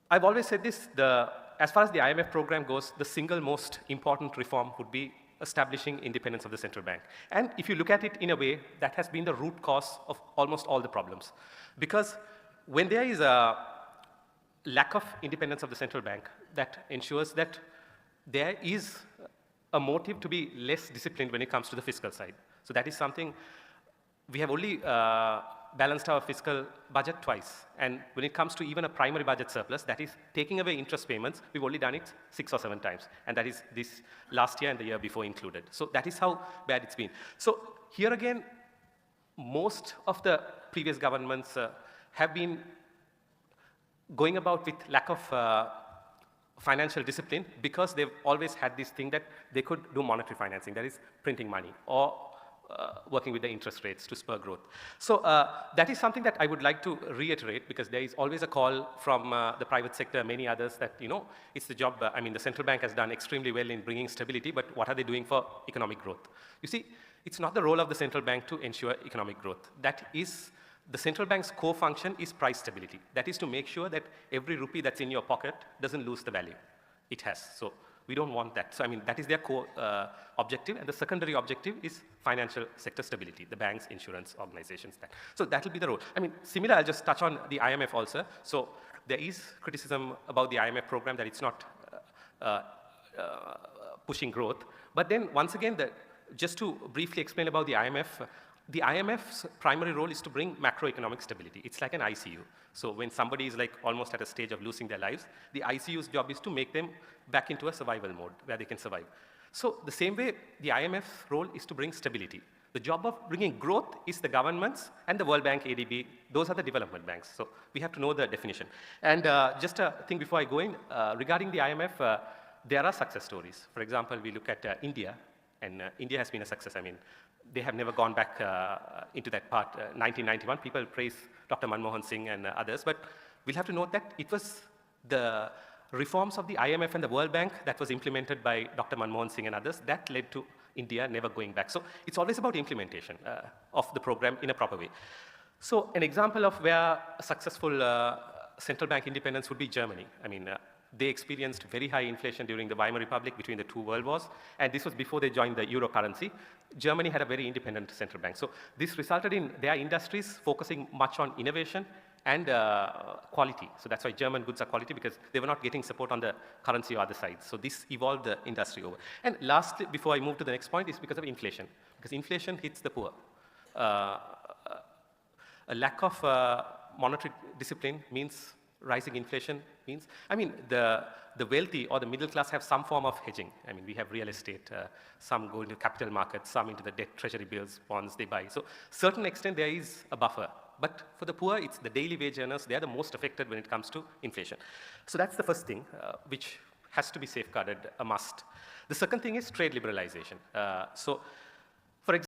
I've always said this, as far as the IMF program goes, the single most important reform would be establishing independence of the central bank. And if you look at it in a way, that has been the root cause of almost all the problems. Because when there is a lack of independence of the central bank, that ensures that there is a motive to be less disciplined when it comes to the fiscal side. So that is something we have only balanced our fiscal budget twice. And when it comes to even a primary budget surplus, that is taking away interest payments, we've only done it 6 or 7 times. And that is this last year and the year before included. So that is how bad it's been. So here again, most of the previous governments have been going about with lack of financial discipline because they've always had this thing that they could do monetary financing, that is printing money, or working with the interest rates to spur growth. So that is something that I would like to reiterate, because there is always a call from the private sector, many others, that, you know, it's the job, I mean, the central bank has done extremely well in bringing stability, but what are they doing for economic growth? You see, it's not the role of the central bank to ensure economic growth. That is, the central bank's core function is price stability. That is to make sure that every rupee that's in your pocket doesn't lose the value it has. So we don't want that. So I mean, that is their core objective, and the secondary objective is financial sector stability, the banks, insurance organizations. So that will be the role. I mean, similar, I'll just touch on the IMF also. So there is criticism about the IMF program that it's not pushing growth. But then once again, just to briefly explain about the IMF's primary role is to bring macroeconomic stability. It's like an ICU. So when somebody is like almost at a stage of losing their lives, the ICU's job is to make them back into a survival mode where they can survive. So the same way, the IMF's role is to bring stability. The job of bringing growth is the governments and the World Bank, ADB. Those are the development banks. So we have to know the definition. And just a thing before I go in, regarding the IMF, there are success stories. For example, we look at India, and India has been a success. I mean, they have never gone back into that part. 1991, people praise Dr. Manmohan Singh and others, but we'll have to note that it was the reforms of the IMF and the World Bank that was implemented by Dr. Manmohan Singh and others that led to India never going back. So it's always about implementation of the program in a proper way. So an example of where a successful central bank independence would be Germany. I mean, they experienced very high inflation during the Weimar Republic between the 2 world wars, and this was before they joined the euro currency. Germany had a very independent central bank. So this resulted in their industries focusing much on innovation and quality. So that's why German goods are quality, because they were not getting support on the currency or other sides. So this evolved the industry over. And lastly, before I move to the next point, is because of inflation. Because inflation hits the poor. A lack of monetary discipline means rising inflation means, I mean, the wealthy or the middle class have some form of hedging. I mean, we have real estate, some go into capital markets, some into the debt, treasury bills, bonds they buy. So certain extent there is a buffer. But for the poor, it's the daily wage earners, they are the most affected when it comes to inflation. So that's the first thing, which has to be safeguarded, a must. The second thing is trade liberalization. So